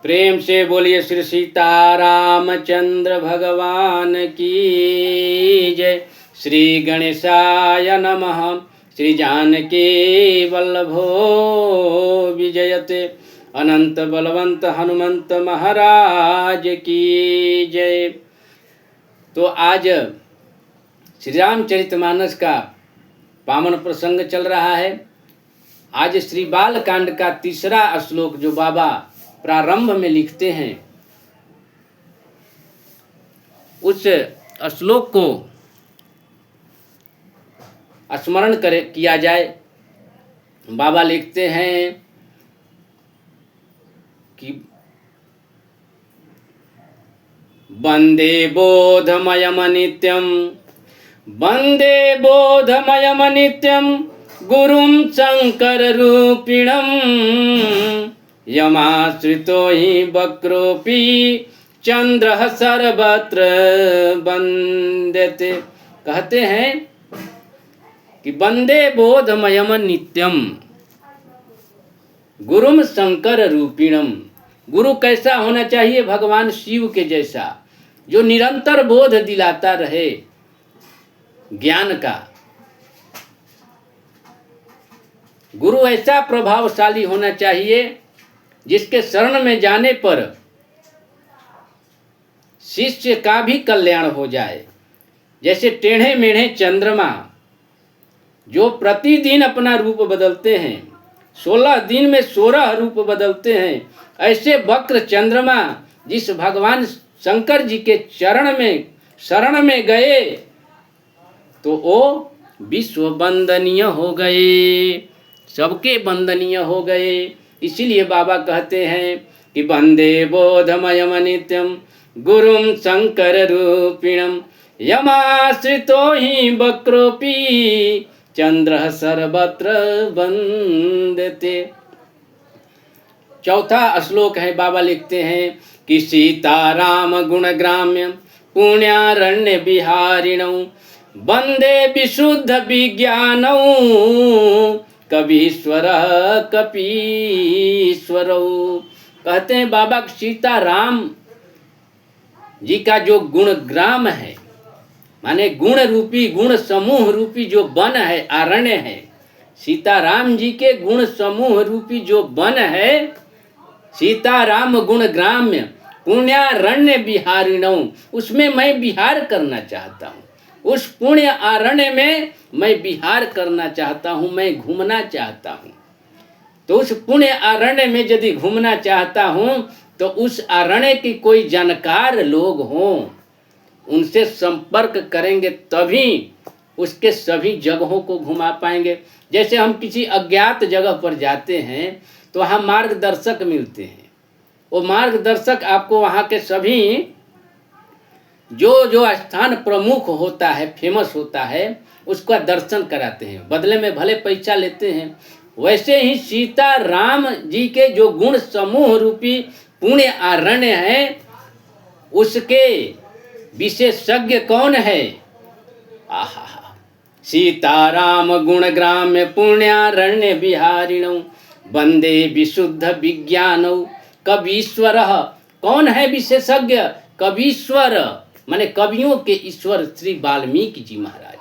प्रेम से बोलिए श्री सीतारामचंद्र भगवान की जय। श्री गणेशाय नमः। श्री जानकी वल्लभो विजयते। अनंत बलवंत हनुमंत महाराज की जय। तो आज श्री रामचरितमानस का पावन प्रसंग चल रहा है। आज श्री बालकांड का तीसरा श्लोक जो बाबा प्रारंभ में लिखते हैं, उस श्लोक को स्मरण किया जाए। बाबा लिखते हैं कि वंदे बोधमयम नित्यम, वंदे बोधमयम नित्यम गुरुं शंकर रूपिणम, यमाश्रितो हि वक्रोऽपि चंद्रः सर्वत्र वंद्यते। कहते हैं कि वंदे बोधमयम नित्यम गुरुम शंकर रूपिणम। गुरु कैसा होना चाहिए? भगवान शिव के जैसा, जो निरंतर बोध दिलाता रहे ज्ञान का। गुरु ऐसा प्रभावशाली होना चाहिए जिसके शरण में जाने पर शिष्य का भी कल्याण हो जाए। जैसे टेढ़े मेढ़े चंद्रमा जो प्रतिदिन अपना रूप बदलते हैं, 16 दिन में 16 रूप बदलते हैं, ऐसे वक्र चंद्रमा जिस भगवान शंकर जी के शरण में गए तो वो विश्व वंदनीय हो गए, सबके वंदनीय हो गए। इसीलिए बाबा कहते हैं कि वंदे बोधमयम नित्यम गुरुं शंकर रूपिणम, यमाश्रितो हि वक्रोऽपि चंद्रः सर्वत्र वंदते। चौथा श्लोक है, बाबा लिखते हैं कि सीताराम गुणग्राम्य पुण्यारण्य विहारिणौ, वंदे विशुद्ध विज्ञानौ कवीश्वरः कपीश्वरौ। कहते हैं बाबा सीताराम जी का जो गुणग्राम है, माने गुण रूपी, गुण समूह रूपी जो वन है, अरण्य है, सीताराम जी के गुण समूह रूपी जो वन है, सीताराम गुण ग्राम्य पुण्यारण्य विहारिणौ, उसमें मैं विहार करना चाहता हूँ। उस पुण्य अरण्य में मैं विहार करना चाहता हूँ, मैं घूमना चाहता हूँ। तो उस पुण्य अरण्य में यदि घूमना चाहता हूँ तो उस अरण्य की कोई जानकार लोग हों, उनसे संपर्क करेंगे तभी उसके सभी जगहों को घुमा पाएंगे। जैसे हम किसी अज्ञात जगह पर जाते हैं तो वहाँ मार्गदर्शक मिलते हैं। वो मार्गदर्शक आपको वहाँ के सभी जो जो स्थान प्रमुख होता है, फेमस होता है, उसका दर्शन कराते हैं, बदले में भले पैसा लेते हैं। वैसे ही सीता राम जी के जो गुण समूह रूपी पुण्य अरण्य है, उसके विशेषज्ञ कौन है? आहा, सीताराम गुण ग्राम्य पुण्यारण्य विहारिणौ, वंदे विशुद्ध विज्ञानौ कवीश्वरः। कौन है विशेषज्ञ? कवीश्वर माने कवियों के ईश्वर श्री वाल्मीकि जी महाराज,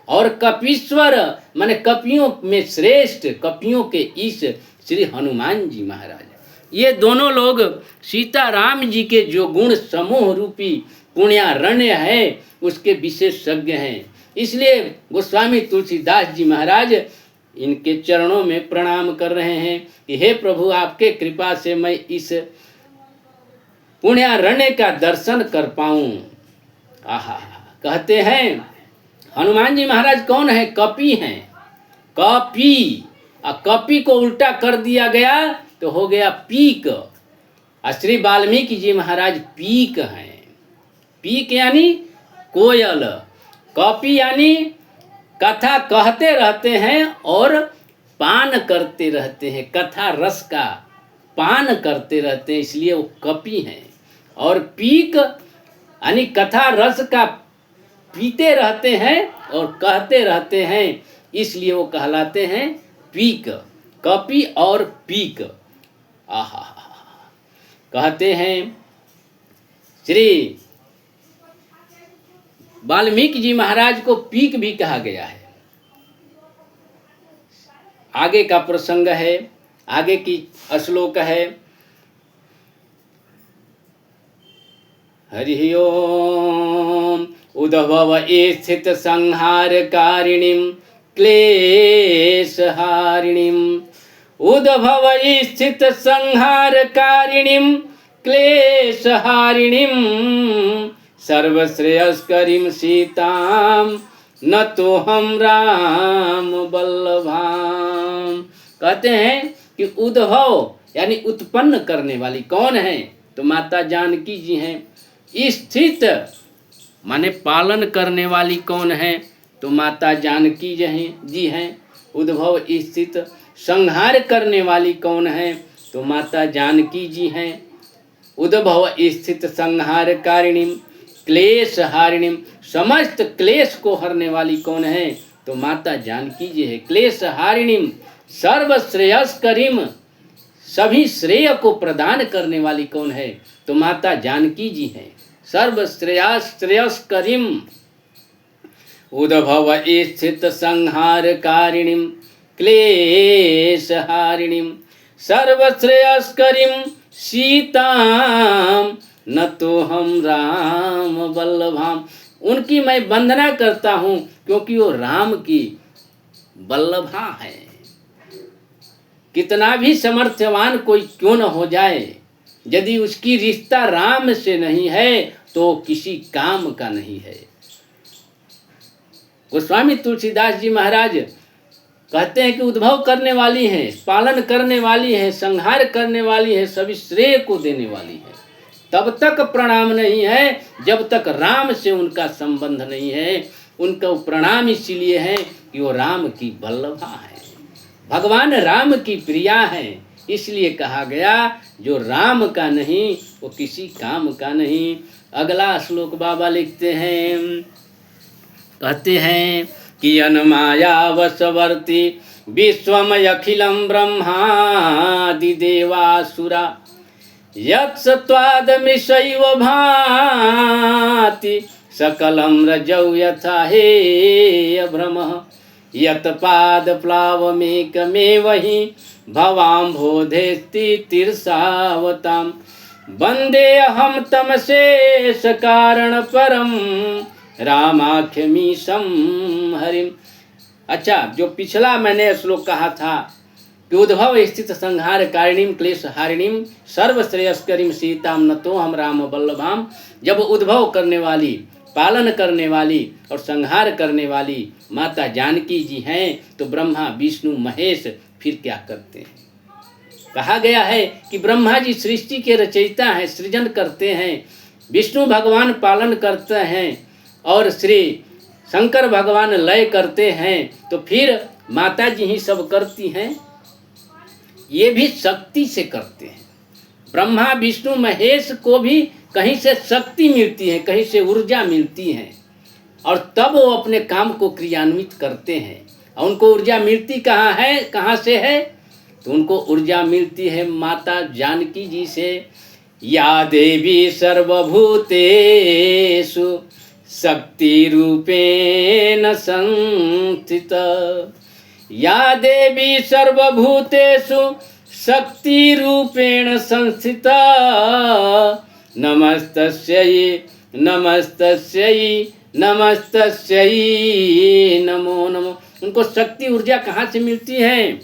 और कपीश्वर माने कपियों में श्रेष्ठ, कपियों के ईश श्री हनुमान जी महाराज। ये दोनों लोग सीताराम जी के जो गुण समूह रूपी पुण्यारण्य है उसके विशेषज्ञ हैं। इसलिए गोस्वामी तुलसीदास जी महाराज इनके चरणों में प्रणाम कर रहे हैं कि हे प्रभु, आपके कृपा से मैं इस पुण्यारण्य का दर्शन कर पाऊं। आहा, कहते हैं हनुमान जी महाराज कौन है? कपि हैं, कपि। कपि को उल्टा कर दिया गया तो हो गया पीक। श्री वाल्मीकि जी महाराज पीक हैं। पीक यानी कोयल, कपि यानी कथा कहते रहते हैं और पान करते रहते हैं, कथा रस का पान करते रहते हैं, इसलिए वो कपि हैं। और पीक यानी कथा रस का पीते रहते हैं और कहते रहते हैं, इसलिए वो कहलाते हैं पीक। कपि और पीक। आहा, कहते हैं श्री वाल्मीकि जी महाराज को पीक भी कहा गया है। आगे का प्रसंग है, आगे की श्लोक है। हरि ओम उद्भव स्थित संहारकारिणीं क्लेशहारिणीं, उद्भव स्थित संहारकारिणीं क्लेशहारिणीं, सर्वश्रेयस्करीं सीतां न तो हम राम बल्लभाम। कहते हैं कि उद्भव यानी उत्पन्न करने वाली कौन है? तो माता जानकी जी हैं। स्थित माने पालन करने वाली कौन है? तो माता जानकी जी हैं। उद्भव स्थित संहार करने वाली कौन है? तो माता जानकी जी हैं। उद्भव स्थित संहार कारिणीं क्लेश हारिणीं, समस्त क्लेश को हरने वाली कौन है? तो माता जानकी जी है। क्लेश हारिणीं सर्वश्रेयस्करीं, सभी श्रेय को प्रदान करने वाली कौन है? तो माता जानकी जी हैं। सर्वश्रेयस्करीं उद्भव स्थित संहारकारिणीं क्लेशहारिणीं, सर्वश्रेयस्करीं सीतां न तो हम राम बल्लभाम। उनकी मैं वंदना करता हूँ क्योंकि वो राम की बल्लभा है। कितना भी समर्थवान कोई क्यों न हो जाए, यदि उसकी रिश्ता राम से नहीं है तो किसी काम का नहीं है। गोस्वामी तुलसीदास जी महाराज कहते हैं कि उद्भव करने वाली है, पालन करने वाली है, संहार करने वाली है, सभी श्रेय को देने वाली है। तब तक प्रणाम नहीं है जब तक राम से उनका संबंध नहीं है। उनका प्रणाम इसीलिए है कि वो राम की बल्लभा है, भगवान राम की प्रिया है। इसलिए कहा गया जो राम का नहीं वो किसी काम का नहीं। अगला श्लोक बाबा लिखते हैं, कहते हैं कि अनमाया वशवर्ती विश्वमय अखिलम ब्रह्मादि देवासुरा, यत्सत्वादमृषैव भाति सकलं रजौ यथा हेय भ्रमः, यत्पादप्लावमेकमेव हि भवाम्भोधेस्ति तीर्षावतां, वन्देऽहं तमशेष कारण परम रामाख्यमीशं हरिम। अच्छा, जो पिछला मैंने श्लोक कहा था कि उद्भव स्थित संहार कारिणीं क्लेश हारिणीं सर्वश्रेयस्करीं सीतां न तो हम राम बल्लभाम, जब उद्भव करने वाली, पालन करने वाली और संहार करने वाली माता जानकी जी हैं तो ब्रह्मा विष्णु महेश फिर क्या करते हैं? कहा गया है कि ब्रह्मा जी सृष्टि के रचयिता हैं, सृजन करते हैं, विष्णु भगवान पालन करते हैं और श्री शंकर भगवान लय करते हैं, तो फिर माता जी ही सब करती हैं। ये भी शक्ति से करते हैं। ब्रह्मा विष्णु महेश को भी कहीं से शक्ति मिलती है, कहीं से ऊर्जा मिलती है और तब वो अपने काम को क्रियान्वित करते हैं। और उनको ऊर्जा मिलती कहाँ है, कहाँ से है? तो उनको ऊर्जा मिलती है माता जानकी जी से। या देवी सर्वभूतेषु शक्ति रूपेण संस्थिता, या देवी सर्वभूतेषु शक्ति रूपेण संस्थिता, नमस्तस्यै नमस्तस्यै नमस्तस्यै नमो नमो। उनको शक्ति ऊर्जा कहाँ से मिलती है?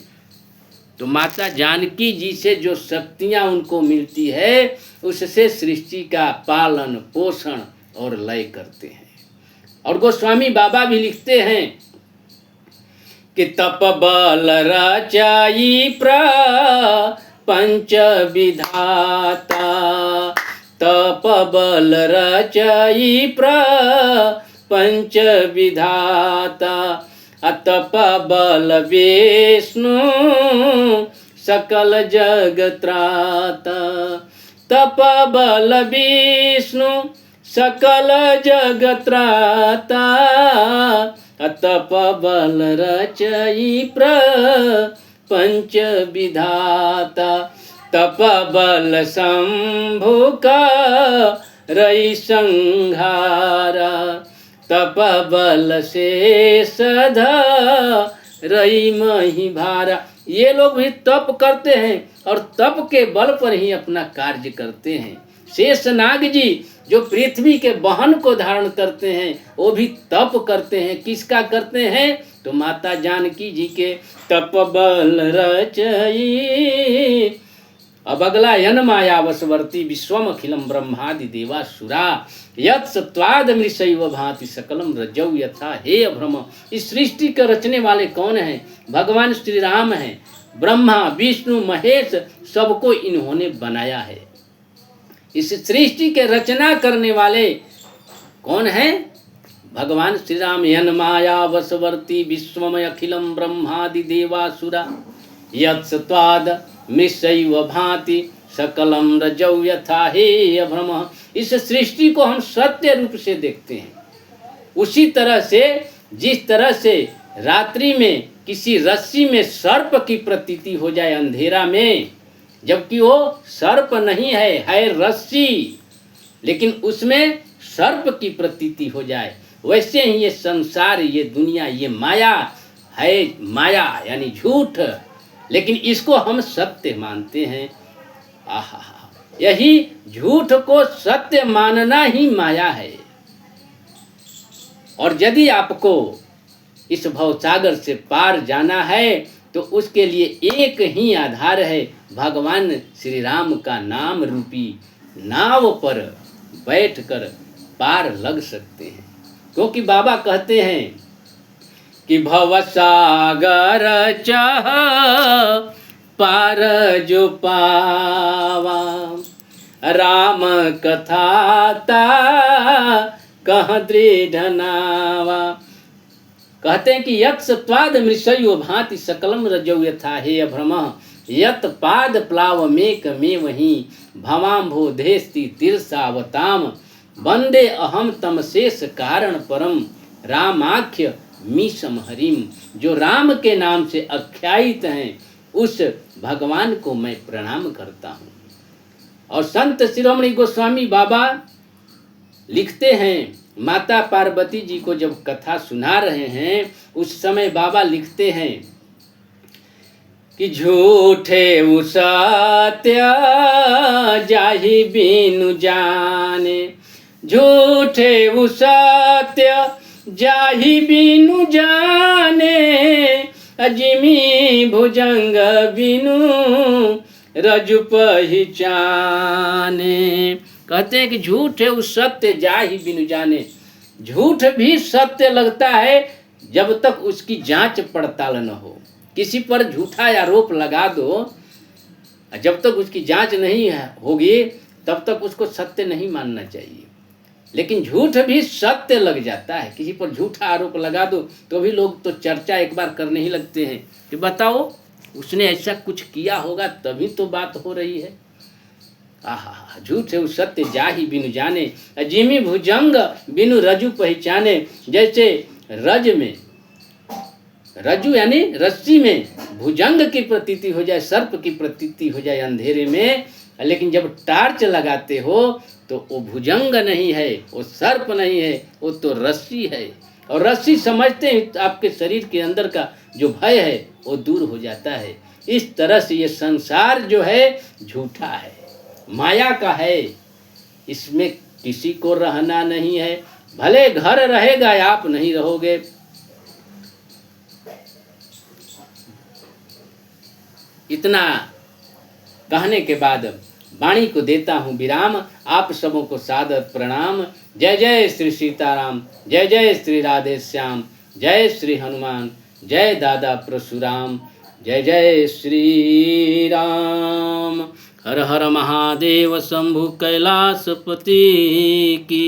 तो माता जानकी जी से जो शक्तियाँ उनको मिलती है उससे सृष्टि का पालन पोषण और लय करते हैं। और गोस्वामी बाबा भी लिखते हैं कि तप बल रचाई प्रपंच विधाता, तप बल रचाई प्रपंच विधाता, अतप बल विष्णु सकल जग त्राता, तप बल विष्णु सकल जग त्राता, तप बल रचई प्रपंच विधाता। तप बल शंभु का रई संहारा, तप बल से सधा रई मही भारा। ये लोग भी तप करते हैं और तप के बल पर ही अपना कार्य करते हैं। शेषनाग जी जो पृथ्वी के वहन को धारण करते हैं वो भी तप करते हैं। किसका करते हैं? तो माता जानकी जी के तप बल रचई। अब अगला यन माया वशवर्ती विश्वम अखिलम ब्रह्मादि देवासुरा यत् सत्वाद मृषैव भांति सकलम रजौ यथा। हे अभ्रम, इस सृष्टि के रचने वाले कौन हैं? भगवान श्री राम हैं। ब्रह्मा विष्णु महेश सबको इन्होंने बनाया है। इस सृष्टि के रचना करने वाले कौन हैं? भगवान श्री राम। यन माया वशवर्ती विश्वमय अखिलम ब्रह्मादि देवासुरा यत् सत्वाद मृषैव भांति सकलम रजौ यथा। हे अभ्रम, इस सृष्टि को हम सत्य रूप से देखते हैं। उसी तरह से जिस तरह से रात्रि में किसी रस्सी में सर्प की प्रतीति हो जाए अंधेरा में, जबकि वो सर्प नहीं है रस्सी, लेकिन उसमें सर्प की प्रतीति हो जाए, वैसे ही ये संसार, ये दुनिया, ये माया है। माया यानी झूठ, लेकिन इसको हम सत्य मानते हैं। आहा, यही झूठ को सत्य मानना ही माया है। और यदि आपको इस भवसागर से पार जाना है तो उसके लिए एक ही आधार है, भगवान श्री राम का नाम रूपी नाव पर बैठकर पार लग सकते हैं। क्योंकि बाबा कहते हैं कि भवसागर चाह पार जो पावा, राम कथा ता कह दृढ़ नावा। कहते हैं कि यत् सत्वाद मृषयो भांति सकलम रजौ यथा। हे अभ्रम, यत् पाद प्लाव मेक में वही भवाम्भोधेस्ति तीर्षावताम, वंदे अहम तम शेष कारण परम रामाख्य मीशम हरिम। जो राम के नाम से आख्यायित हैं उस भगवान को मैं प्रणाम करता हूँ। और संत शिरोमणि गोस्वामी बाबा लिखते हैं, माता पार्वती जी को जब कथा सुना रहे हैं उस समय बाबा लिखते हैं कि झूठे उ सत्य जाहि बिनु जाने, झूठे उ सत्य जाहि बिनु जाने, अजिमी भुजंग बिनु रजु पहचाने। कहते हैं कि झूठ है उस सत्य जाहि बिनु जाने। झूठ भी सत्य लगता है जब तक उसकी जांच पड़ताल न हो। किसी पर झूठा आरोप लगा दो, जब तक उसकी जांच नहीं होगी तब तक उसको सत्य नहीं मानना चाहिए। लेकिन झूठ भी सत्य लग जाता है। किसी पर झूठा आरोप लगा दो तो भी लोग तो चर्चा एक बार करने ही लगते हैं कि बताओ उसने ऐसा कुछ किया होगा तभी तो बात हो रही है। आहा, झूठ है सत्य जाहि बिनु जाने, अजीमी भुजंग बिनु रजु पहचाने। जैसे रज में, रजु यानी रस्सी में भुजंग की प्रतीति हो जाए, सर्प की प्रतीति हो जाए अंधेरे में, लेकिन जब टार्च लगाते हो तो वो भुजंग नहीं है, वो सर्प नहीं है, वो तो रस्सी है। और रस्सी समझते हैं आपके शरीर के अंदर का जो भय है वो दूर हो जाता है। इस तरह से ये संसार जो है झूठा है, माया का है, इसमें किसी को रहना नहीं है। भले घर रहेगा आप नहीं रहोगे। इतना कहने के बाद वाणी को देता हूँ विराम। आप सबों को सादर प्रणाम। जय जय श्री सीताराम, जय जय श्री राधे श्याम, जय श्री हनुमान, जय दादा परशुराम, जय जय श्री राम। हर हर महादेव शंभु कैलाशपति की।